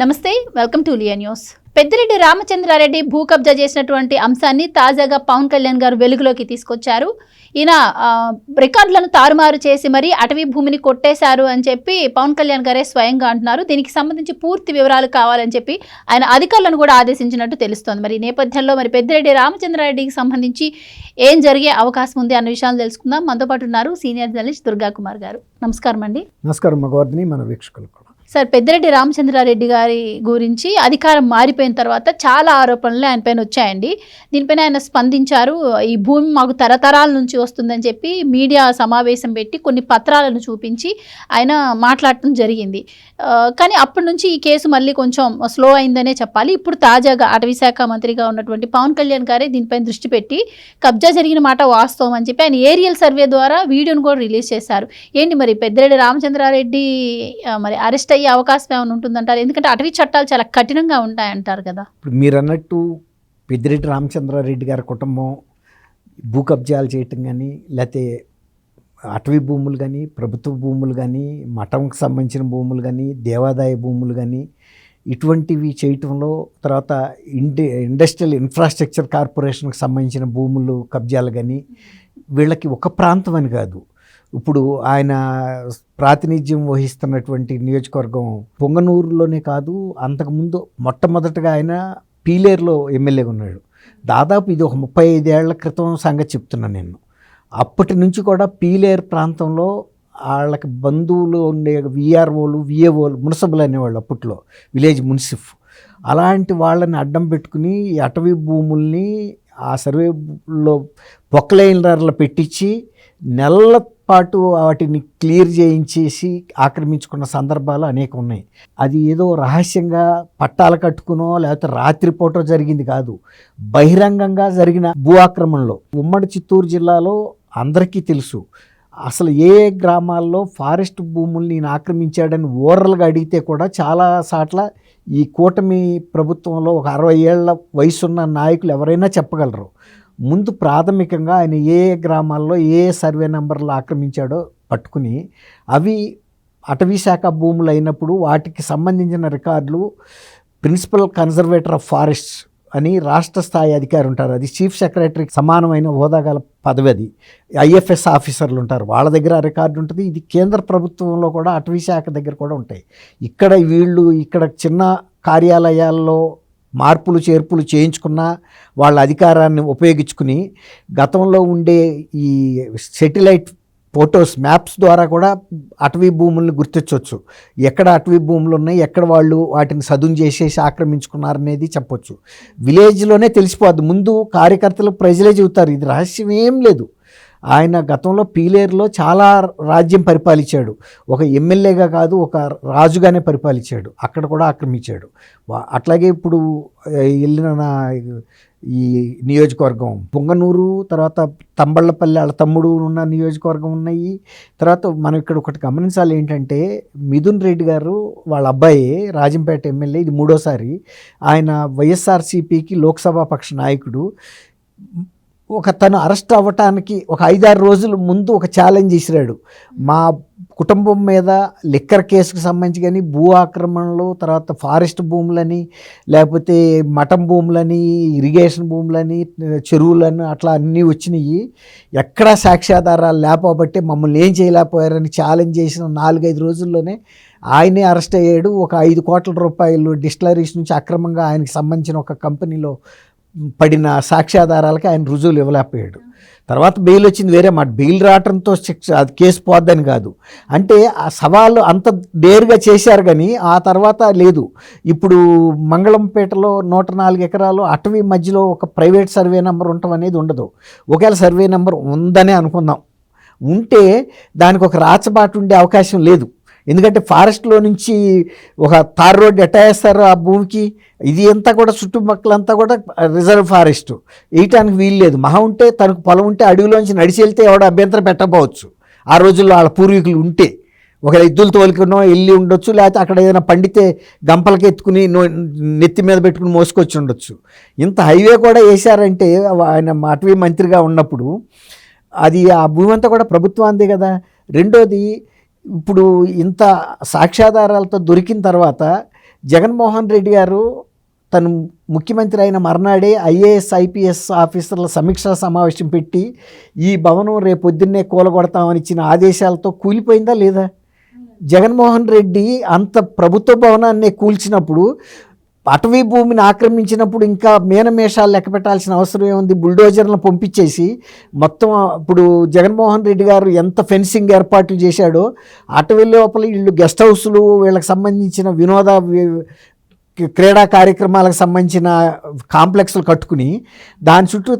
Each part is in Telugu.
నమస్తే, వెల్కమ్ టు లియా న్యూస్. పెద్దిరెడ్డి రామచంద్రారెడ్డి భూ కబ్జా చేసినటువంటి అంశాన్ని తాజాగా పవన్ కళ్యాణ్ గారు వెలుగులోకి తీసుకొచ్చారు. ఈయన రికార్డులను తారుమారు చేసి మరీ అటవీ భూమిని కొట్టేశారు అని చెప్పి పవన్ కళ్యాణ్ గారే స్వయంగా అంటున్నారు. దీనికి సంబంధించి పూర్తి వివరాలు కావాలని చెప్పి ఆయన అధికారులను కూడా ఆదేశించినట్టు తెలుస్తోంది. మరి ఈ నేపథ్యంలో పెద్దిరెడ్డి రామచంద్రారెడ్డికి సంబంధించి ఏం జరిగే అవకాశం ఉంది అన్న విషయాలు తెలుసుకుందాం. మనతో పాటు ఉన్నారు సీనియర్ జర్నలిస్ట్ దుర్గా కుమార్ గారు. నమస్కారం అండి. నమస్కారం మగవర్ధిని, మన వీక్షకులు కూడా. సార్, పెద్దిరెడ్డి రామచంద్రారెడ్డి గారి గురించి అధికారం మారిపోయిన తర్వాత చాలా ఆరోపణలు ఆయన పైన వచ్చాయండి. దీనిపైన ఆయన స్పందించారు. ఈ భూమి మాకు తరతరాల నుంచి వస్తుందని చెప్పి మీడియా సమావేశం పెట్టి కొన్ని పత్రాలను చూపించి ఆయన మాట్లాడటం జరిగింది. కానీ అప్పటి నుంచి ఈ కేసు మళ్ళీ కొంచెం స్లో అయిందనే చెప్పాలి. ఇప్పుడు తాజాగా అటవీ శాఖ మంత్రిగా ఉన్నటువంటి పవన్ కళ్యాణ్ గారే దీనిపైన దృష్టి పెట్టి కబ్జా జరిగిన మాట వాస్తవం అని చెప్పి ఆయన ఏరియల్ సర్వే ద్వారా వీడియోను కూడా రిలీజ్ చేశారు. ఏంటి మరి పెద్దిరెడ్డి రామచంద్రారెడ్డి మరి అరెస్ట్ అయ్యే అవకాశం ఏమైనా ఉంటుందంటారు? ఎందుకంటే అటవీ చట్టాలు చాలా కఠినంగా ఉంటాయంటారు కదా. ఇప్పుడు మీరు అన్నట్టు పెద్దిరెడ్డి రామచంద్రారెడ్డి గారి కుటుంబం భూ కబ్జాలు చేయటం కానీ, లేకపోతే అటవీ భూములు కానీ, ప్రభుత్వ భూములు కానీ, మఠంకి సంబంధించిన భూములు కానీ, దేవాదాయ భూములు కానీ, ఇటువంటివి చేయటంలో, తర్వాత ఇండస్ట్రియల్ ఇన్ఫ్రాస్ట్రక్చర్ కార్పొరేషన్కి సంబంధించిన భూములు కబ్జాలు కానీ, వీళ్ళకి ఒక ప్రాంతం అని కాదు. ఇప్పుడు ఆయన ప్రాతినిధ్యం వహిస్తున్నటువంటి నియోజకవర్గం పొంగనూరులోనే కాదు, అంతకుముందు మొట్టమొదటగా ఆయన పీలేరులో ఎమ్మెల్యేగా ఉన్నాడు. దాదాపు ఇది ఒక 35 ఏళ్ల క్రితం సంగతి చెప్తున్నాను నేను. అప్పటి నుంచి కూడా పీలేరు ప్రాంతంలో వాళ్ళకి బంధువులు ఉండే విఆర్ఓలు, విఏఓలు, మున్సిపల్ అనేవాళ్ళు అప్పట్లో, విలేజ్ మున్సిఫ్. అలాంటి వాళ్ళని అడ్డం పెట్టుకుని ఈ అటవీ భూముల్ని ఆ సర్వేలో పొక్కలైనర్లు పెట్టించి నెలల పాటు వాటిని క్లియర్ చేయించేసి ఆక్రమించుకున్న సందర్భాలు అనేక ఉన్నాయి. అది ఏదో రహస్యంగా పట్టాలు కట్టుకునో లేకపోతే రాత్రిపూట జరిగింది కాదు, బహిరంగంగా జరిగిన భూ ఆక్రమణలో ఉమ్మడి చిత్తూరు జిల్లాలో అందరికీ తెలుసు. అసలు ఏ గ్రామాల్లో ఫారెస్ట్ భూముల్ని ఈయన ఆక్రమించాడని ఓరల్గా అడిగితే కూడా చాలా సార్ల ఈ కూటమి ప్రభుత్వంలో ఒక 60 ఏళ్ల వయసున్న నాయకులు ఎవరైనా చెప్పగలరు. ముందు ప్రాథమికంగా ఆయన ఏ గ్రామాల్లో ఏ సర్వే నెంబర్లు ఆక్రమించాడో పట్టుకుని, అవి అటవీ శాఖ భూములు అయినప్పుడు వాటికి సంబంధించిన రికార్డులు ప్రిన్సిపల్ కన్జర్వేటర్ ఆఫ్ ఫారెస్ట్స్ అని రాష్ట్ర స్థాయి అధికారి ఉంటారు. అది చీఫ్ సెక్రటరీకి సమానమైన హోదాగల పదవి. అది ఐఎఫ్ఎస్ ఆఫీసర్లు ఉంటారు, వాళ్ళ దగ్గర రికార్డు ఉంటుంది. ఇది కేంద్ర ప్రభుత్వంలో కూడా అటవీ శాఖ దగ్గర కూడా ఉంటాయి. ఇక్కడ చిన్న కార్యాలయాల్లో మార్పులు చేర్పులు చేయించుకున్న వాళ్ళ అధికారాన్ని ఉపయోగించుకుని గతంలో ఉండే ఈ సెటిలైట్ ఫొటోస్, మ్యాప్స్ ద్వారా కూడా అటవీ భూముల్ని గుర్తించవచ్చు. ఎక్కడ అటవీ భూములు ఉన్నాయి, ఎక్కడ వాళ్ళు వాటిని సదును చేసేసి ఆక్రమించుకున్నారనేది చెప్పొచ్చు. విలేజ్లోనే తెలిసిపోద్ది. ముందు కార్యకర్తలు ప్రజలే చెబుతారు, ఇది రహస్యం ఏం లేదు. ఆయన గతంలో పీలేరులో చాలా రాజ్యం పరిపాలించాడు. ఒక ఎమ్మెల్యేగా కాదు, ఒక రాజుగానే పరిపాలించాడు. అక్కడ కూడా ఆక్రమించాడు. అట్లాగే ఇప్పుడు వెళ్ళిన ఈ నియోజకవర్గం పొంగనూరు, తర్వాత తంబళ్ళపల్లి వాళ్ళ తమ్ముడు ఉన్న నియోజకవర్గం ఉన్నాయి. తర్వాత మనం ఇక్కడ ఒకటి గమనించాలి ఏంటంటే, మిథున్ రెడ్డి గారు వాళ్ళ అబ్బాయి రాజంపేట ఎమ్మెల్యే, ఇది 3వసారి. ఆయన వైఎస్ఆర్సీపీకి లోక్సభ పక్ష నాయకుడు. తను అరెస్ట్ అవ్వటానికి ఒక 5-6 రోజుల ముందు ఒక ఛాలెంజ్ ఇసిరాడు. మా కుటుంబం మీద లిక్కర్ కేసుకు సంబంధించి కానీ, భూ ఆక్రమణలు, తర్వాత ఫారెస్ట్ భూములని, లేకపోతే మఠం భూములని, ఇరిగేషన్ భూములని, చెరువులని, అట్లా అన్నీ వచ్చినాయి. ఎక్కడా సాక్ష్యాధారాలు లేకపోబట్టే మమ్మల్ని ఏం చేయలేకపోయారని ఛాలెంజ్ చేసిన 4-5 రోజుల్లోనే ఆయనే అరెస్ట్ అయ్యాడు. ఒక 5 కోట్ల రూపాయలు డిస్టిలరీస్ నుంచి అక్రమంగా ఆయనకి సంబంధించిన ఒక కంపెనీలో పడిన సాక్ష్యాధారాలకి ఆయన రుజువులు ఇవ్వలేకపోయాడు. తర్వాత బెయిల్ వచ్చింది వేరే మాట. బెయిల్ రావడంతో అది కేసు పోద్దని కాదు. అంటే ఆ సవాలు అంత డేర్గా చేశారు కానీ ఆ తర్వాత లేదు. ఇప్పుడు మంగళంపేటలో 104 ఎకరాలు అటవీ మధ్యలో ఒక ప్రైవేట్ సర్వే నెంబర్ ఉండటం అనేది ఉండదు. ఒకవేళ సర్వే నెంబర్ ఉందనే అనుకుందాం, ఉంటే దానికి ఒక రాచబాటు ఉండే అవకాశం లేదు. ఎందుకంటే ఫారెస్ట్లో నుంచి ఒక తార్ రోడ్డు ఎట్టా వేస్తారు ఆ భూమికి? ఇది అంతా కూడా చుట్టుపక్కలంతా కూడా రిజర్వ్ ఫారెస్ట్, వేయటానికి వీలు లేదు. మహా ఉంటే తనకు పొలం ఉంటే అడవిలోంచి నడిచి వెళ్తే ఎవడో అభ్యంతరం పెట్టకపోవచ్చు. ఆ రోజుల్లో వాళ్ళ పూర్వీకులు ఉంటే ఒక ఎద్దులు తోలుకునో వెళ్ళి ఉండొచ్చు, లేకపోతే అక్కడ ఏదైనా పండితే గంపలకి ఎత్తుకుని నెత్తి మీద పెట్టుకుని మోసుకొచ్చి ఉండొచ్చు. ఇంత హైవే కూడా వేశారంటే ఆయన అటవీ మంత్రిగా ఉన్నప్పుడు అది ఆ భూమి అంతా కూడా ప్రభుత్వాందే కదా. రెండోది, ఇప్పుడు ఇంత సాక్ష్యాధారాలతో దొరికిన తర్వాత జగన్మోహన్ రెడ్డి గారు తను ముఖ్యమంత్రి అయిన మర్నాడే ఐఏఎస్ ఐపీఎస్ ఆఫీసర్ల సమీక్షా సమావేశం పెట్టి ఈ భవనం రేపు పొద్దున్నే కూలగొడతామని ఇచ్చిన ఆదేశాలతో కూలిపోయిందా లేదా? జగన్మోహన్ రెడ్డి అంత ప్రభుత్వ భవనాన్ని కూల్చినప్పుడు, అటవీ భూమిని ఆక్రమించినప్పుడు ఇంకా మేనమేషాలు లెక్క పెట్టాల్సిన అవసరం ఏముంది? బుల్డోజర్లను పంపించేసి మొత్తం ఇప్పుడు జగన్మోహన్ రెడ్డి గారు ఎంత ఫెన్సింగ్ ఏర్పాట్లు చేశాడో, అటవీ లోపల వీళ్ళు గెస్ట్ హౌస్లు, వీళ్ళకి సంబంధించిన క్రీడా కార్యక్రమాలకు సంబంధించిన కాంప్లెక్స్లు కట్టుకుని దాని చుట్టూ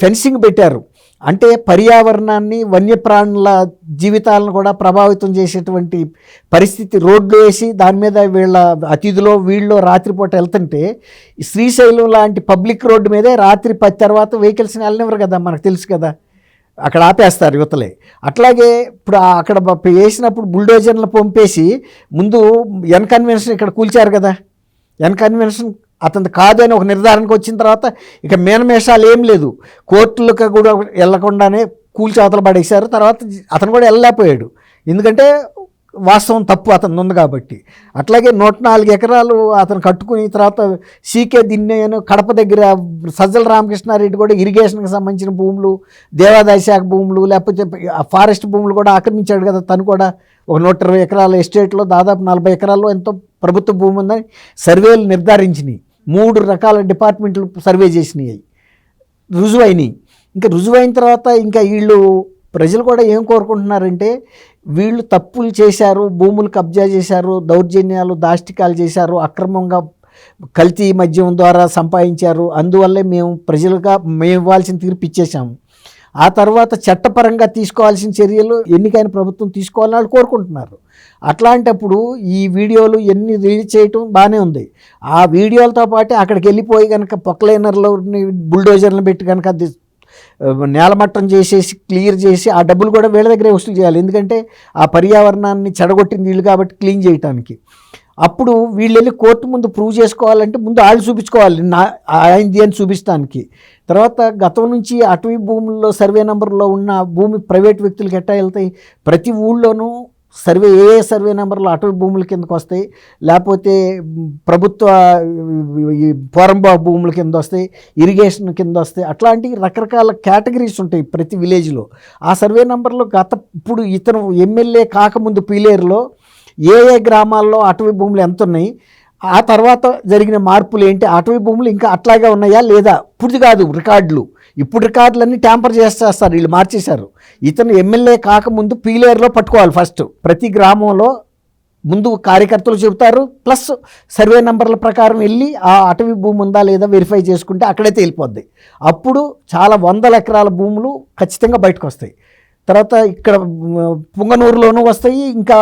ఫెన్సింగ్ పెట్టారు. అంటే పర్యావరణాన్ని, వన్యప్రాణుల జీవితాలను కూడా ప్రభావితం చేసేటువంటి పరిస్థితి. రోడ్లు వేసి దాని మీద వీళ్ళ అతిథులో వీళ్ళు రాత్రిపూట వెళ్తుంటే, శ్రీశైలం లాంటి పబ్లిక్ రోడ్డు మీదే రాత్రి 10 తర్వాత వెహికల్స్ని వెళ్ళనివ్వరు కదా, మనకు తెలుసు కదా, అక్కడ ఆపేస్తారు యువతలే. అట్లాగే ఇప్పుడు అక్కడ వేసినప్పుడు బుల్డోజర్లు పంపేసి ముందు ఎన్ కన్వెన్షన్ ఇక్కడ కూల్చారు కదా. ఎన్ కన్వెన్షన్ అతను కాదు అని ఒక నిర్ధారణకు వచ్చిన తర్వాత ఇక మేనమేషాలు ఏం లేదు, కోర్టులకు కూడా వెళ్లకుండానే కూల్చి అవతల పడేశారు. తర్వాత అతను కూడా వెళ్ళలేకపోయాడు, ఎందుకంటే వాస్తవం తప్పు అతను ఉంది కాబట్టి. అట్లాగే 104 ఎకరాలు అతను కట్టుకుని తర్వాత సీకే దిన్నయ్యను కడప దగ్గర సజ్జల రామకృష్ణారెడ్డి కూడా ఇరిగేషన్కి సంబంధించిన భూములు, దేవాదాయ శాఖ భూములు, లేకపోతే ఫారెస్ట్ భూములు కూడా ఆక్రమించాడు కదా. తను కూడా ఒక 120 ఎకరాల ఎస్టేట్లో దాదాపు 40 ఎకరాల్లో ఎంతో ప్రభుత్వ భూమి ఉందని సర్వేలు నిర్ధారించినాయి. 3 రకాల డిపార్ట్మెంట్లు సర్వే చేసినాయి, రుజువైనవి. ఇంకా రుజువైన తర్వాత ఇంకా వీళ్ళు ప్రజలు కూడా ఏం కోరుకుంటున్నారంటే, వీళ్ళు తప్పులు చేశారు, భూములు కబ్జా చేశారు, దౌర్జన్యాలు దాష్టికాలు చేశారు, అక్రమంగా కల్తీ మద్యం ద్వారా సంపాదించారు, అందువల్లే ప్రజలుగా మేము ఇవ్వాల్సిన తీర్పు ఇచ్చేసాము. ఆ తర్వాత చట్టపరంగా తీసుకోవాల్సిన చర్యలు ఎన్నికైన ప్రభుత్వం తీసుకోవాలని వాళ్ళు కోరుకుంటున్నారు. అట్లాంటప్పుడు ఈ వీడియోలు ఎన్ని రిలీజ్ చేయటం బాగానే ఉంది. ఆ వీడియోలతో పాటు అక్కడికి వెళ్ళిపోయి కనుక పొక్లైనర్లో బుల్డోజర్లను పెట్టి కనుక నేలమట్టం చేసేసి క్లియర్ చేసి ఆ డబ్బులు కూడా వీళ్ళ దగ్గరే వసూలు చేయాలి. ఎందుకంటే ఆ పర్యావరణాన్ని చెడగొట్టింది వీళ్ళు కాబట్టి క్లీన్ చేయడానికి. అప్పుడు వీళ్ళు వెళ్ళి కోర్టు ముందు ప్రూవ్ చేసుకోవాలంటే ముందు వాళ్ళు చూపించుకోవాలి ఆయనది అని చూపించడానికి. తర్వాత గతం నుంచి అటవీ భూముల్లో సర్వే నెంబర్లో ఉన్న భూమి ప్రైవేట్ వ్యక్తులకు ఎట్టా వెళ్తాయి? ప్రతి ఊళ్ళోనూ ఏ సర్వే నెంబర్లో అటవీ భూముల కిందకు వస్తాయి, లేకపోతే ప్రభుత్వ పోరంబా భూముల కింద వస్తాయి, ఇరిగేషన్ కింద వస్తాయి. అట్లాంటి రకరకాల కేటగిరీస్ ఉంటాయి ప్రతి విలేజ్లో. ఆ సర్వే నెంబర్లో ఇప్పుడు ఇతను ఎమ్మెల్యే కాకముందు పీలేరులో ఏ గ్రామాల్లో అటవీ భూములు ఎంత ఉన్నాయి, ఆ తర్వాత జరిగిన మార్పులు ఏంటి, అటవీ భూములు ఇంకా అట్లాగే ఉన్నాయా లేదా, ఇప్పుడు కాదు రికార్డులు, ఇప్పుడు రికార్డులన్నీ ట్యాంపర్ చేస్తారు, వీళ్ళు మార్చేశారు. ఇతను ఎమ్మెల్యే కాకముందు పీలేరులో పట్టుకోవాలి. ఫస్ట్ ప్రతి గ్రామంలో ముందు కార్యకర్తలు చెబుతారు, ప్లస్ సర్వే నెంబర్ల ప్రకారం వెళ్ళి ఆ అటవీ భూమి ఉందా లేదా వెరిఫై చేసుకుంటే అక్కడైతే వెళ్ళిపోద్ది. అప్పుడు చాలా 100 ఎకరాల భూములు ఖచ్చితంగా బయటకు వస్తాయి. తర్వాత ఇక్కడ పుంగనూరులోనూ వస్తాయి. ఇంకా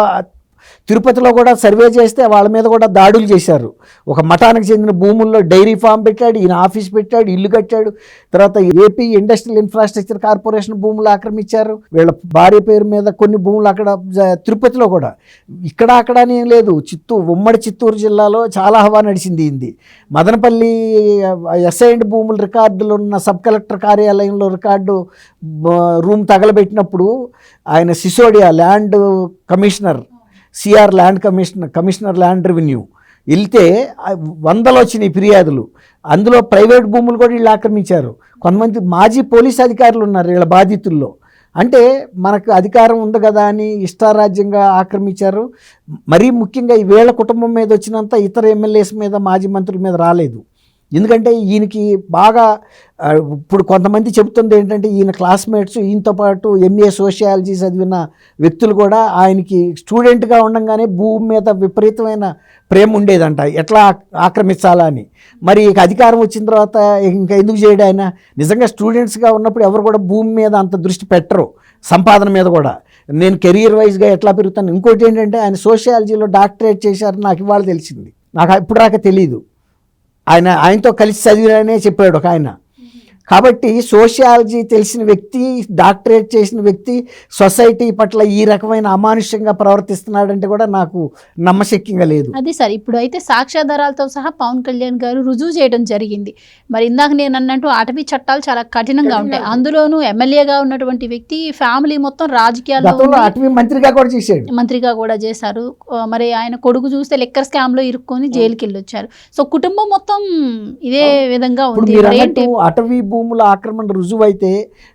తిరుపతిలో కూడా సర్వే చేస్తే వాళ్ళ మీద కూడా దాడులు చేశారు. ఒక మఠానికి చెందిన భూముల్లో డైరీ ఫామ్ పెట్టాడు, ఈయన ఆఫీస్ పెట్టాడు, ఇల్లు కట్టాడు. తర్వాత ఏపీ ఇండస్ట్రియల్ ఇన్ఫ్రాస్ట్రక్చర్ కార్పొరేషన్ భూములు ఆక్రమించారు. వీళ్ళ భార్య పేరు మీద కొన్ని భూములు అక్కడ తిరుపతిలో కూడా. ఇక్కడ అక్కడ అని ఏం లేదు, ఉమ్మడి చిత్తూరు జిల్లాలో చాలా హవా నడిచింది. ఇది మదనపల్లి అసైన్డ్ భూముల రికార్డులు ఉన్న సబ్ కలెక్టర్ కార్యాలయంలో రికార్డు రూమ్ తగలబెట్టినప్పుడు ఆయన Sisodia land commissioner, CR land commissioner land revenue వెళ్తే 100 వచ్చినాయి ఫిర్యాదులు. అందులో ప్రైవేట్ భూములు కూడా వీళ్ళు ఆక్రమించారు. కొంతమంది మాజీ పోలీస్ అధికారులు ఉన్నారు వీళ్ళ బాధితుల్లో. అంటే మనకు అధికారం ఉంది కదా అని ఇష్టారాజ్యంగా ఆక్రమించారు. మరీ ముఖ్యంగా ఈ వీళ్ళ కుటుంబం మీద వచ్చినంత ఇతర ఎమ్మెల్యేస్ మీద, మాజీ మంత్రుల మీద రాలేదు. ఎందుకంటే ఈయనకి బాగా ఇప్పుడు కొంతమంది చెబుతుంది ఏంటంటే, ఈయన క్లాస్మేట్స్, ఈయనతో పాటు ఎంఏ సోషియాలజీ చదివిన వ్యక్తులు కూడా ఆయనకి స్టూడెంట్గా ఉండగానే భూమి మీద విపరీతమైన ప్రేమ ఉండేదంట, ఎట్లా ఆక్రమించాలా అని. మరి అధికారం వచ్చిన తర్వాత ఇంకా ఎందుకు చేయడు ఆయన? నిజంగా స్టూడెంట్స్గా ఉన్నప్పుడు ఎవరు కూడా భూమి మీద అంత దృష్టి పెట్టరు, సంపాదన మీద కూడా. నేను కెరీర్ వైజ్గా ఎట్లా పెరుగుతాను. ఇంకోటి ఏంటంటే, ఆయన సోషియాలజీలో డాక్టరేట్ చేశారు, నాకు ఇవాళ తెలిసింది, నాకు ఇప్పుడు దాకా తెలియదు. ఆయనతో కలిసి చదివానే చెప్పాడు ఒక ఆయన. కాబట్టి సోషియాలజీ తెలిసిన వ్యక్తి, డాక్టరేట్ చేసిన వ్యక్తి సొసైటీ పట్ల ఈ రకమైన అమానుష్యంగా ప్రవర్తిస్తున్నాడంటే కూడా నాకు నమ్మశక్యంగా లేదు. అది సార్ ఇప్పుడు అయితే సాక్ష్యాధారాలతో సహా పవన్ కళ్యాణ్ గారు రుజువు చేయడం జరిగింది. మరి ఇందాక నేను అన్నట్టు అటవీ చట్టాలు చాలా కఠినంగా ఉంటాయి. అందులోనూ ఎమ్మెల్యేగా ఉన్నటువంటి వ్యక్తి ఫ్యామిలీ మొత్తం రాజకీయాల్లో గతంలో అటవీ మంత్రిగా కూడా చేశాడు, మంత్రిగా కూడా చేశారు. మరి ఆయన కొడుకు చూస్తే లెక్కర్ స్కామ్ లో ఇరుక్కొని జైలుకి వెళ్ళి వచ్చారు. సో కుటుంబం మొత్తం ఇదే విధంగా ఇప్పుడు ఉంది. మీరు మరి అన్నట్టు అటవీ భూముల ఆక్రమణ రుజువు అయితే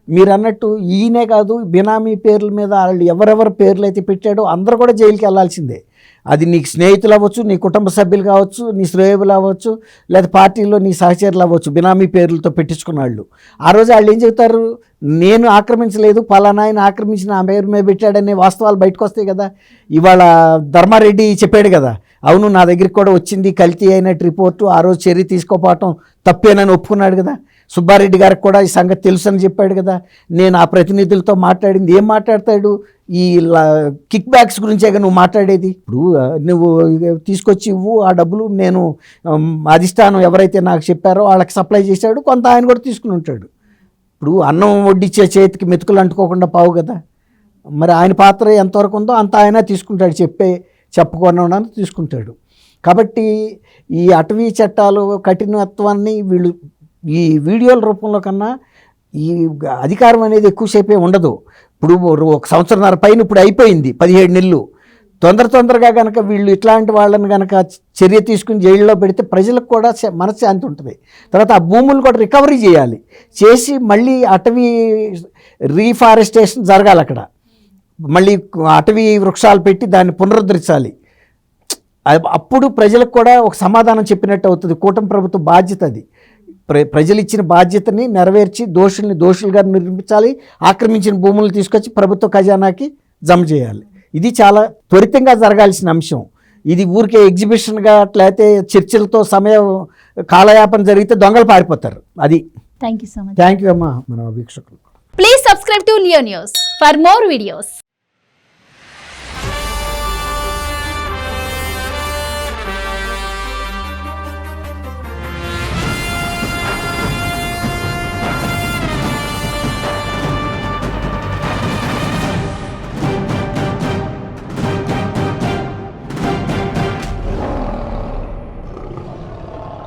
మీరు అన్నట్టు ఈయనే కాదు, బినామీ పేర్ల మీద వాళ్ళు ఎవరెవరి పేర్లు అయితే పెట్టాడో అందరూ కూడా జైలుకి వెళ్ళాల్సిందే. అది నీకు స్నేహితులు అవ్వచ్చు, నీ కుటుంబ సభ్యులు కావచ్చు, నీ శ్రేయబులు అవ్వచ్చు, లేదా పార్టీలో నీ సహచరులు అవ్వచ్చు, బినామీ పేర్లతో పెట్టించుకున్న వాళ్ళు. ఆ రోజు వాళ్ళు ఏం చెబుతారు, నేను ఆక్రమించలేదు, పలానా ఆయన ఆక్రమించిన ఆ పేరు మీద పెట్టాడనే వాస్తవాలు బయటకు వస్తాయి కదా. ఇవాళ ధర్మారెడ్డి చెప్పాడు కదా, అవును నా దగ్గరికి కూడా వచ్చింది కల్తీ అయినట్టు రిపోర్టు, ఆ రోజు చర్య తీసుకోపోవటం తప్పేనని ఒప్పుకున్నాడు కదా. సుబ్బారెడ్డి గారికి కూడా ఈ సంగతి తెలుసు అని చెప్పాడు కదా. నేను ఆ ప్రతినిధులతో మాట్లాడింది, ఏం మాట్లాడతాడు, ఈ కిక్ బ్యాక్స్ గురించేగా నువ్వు మాట్లాడేది. ఇప్పుడు నువ్వు తీసుకొచ్చి ఇవ్వు ఆ డబ్బులు, నేను అధిష్టానం ఎవరైతే నాకు చెప్పారో వాళ్ళకి సప్లై చేశాడు, కొంత ఆయన కూడా తీసుకుని ఉంటాడు. ఇప్పుడు అన్నం వడ్డిచ్చే చేతికి మెతుకులు అంటుకోకుండా పావు కదా. మరి ఆయన పాత్ర ఎంతవరకు ఉందో అంత ఆయన తీసుకుంటాడు, చెప్పకుండా తీసుకుంటాడు. కాబట్టి ఈ అటవీ చట్టాలు కఠినత్వాన్ని వీళ్ళు ఈ వీడియోల రూపంలో కన్నా ఈ అధికారం అనేది ఎక్కువసేపే ఉండదు. ఇప్పుడు 1 సంవత్సరంన్నర పైన ఇప్పుడు అయిపోయింది, 17 నెలలు. తొందరగా కనుక వీళ్ళు ఇట్లాంటి వాళ్ళని కనుక చర్య తీసుకుని జైల్లో పెడితే ప్రజలకు కూడా మనశ్శాంతి ఉంటుంది. తర్వాత ఆ భూములు కూడా రికవరీ చేసి మళ్ళీ అటవీ రీఫారెస్టేషన్ జరగాలి. అక్కడ మళ్ళీ అటవీ వృక్షాలు పెట్టి దాన్ని పునరుద్ధరించాలి. అప్పుడు ప్రజలకు కూడా ఒక సమాధానం చెప్పినట్టు అవుతుంది. కూటమి ప్రభుత్వ బాధ్యత అది. ప్రజలు ఇచ్చిన బాధ్యతని నెరవేర్చి దోషులుగా నిర్మించాలి, ఆక్రమించిన భూములు తీసుకొచ్చి ప్రభుత్వ ఖజానాకి జమ చేయాలి. ఇది చాలా త్వరితంగా జరగాల్సిన అంశం. ఇది ఊరికే ఎగ్జిబిషన్గా అట్లయితే చర్చలతో కాలయాపన జరిగితే దొంగలు పారిపోతారు. అది. Thank you so much. Thank you అమ్మా మన వీక్షకులు. Please subscribe to Leo News for more videos.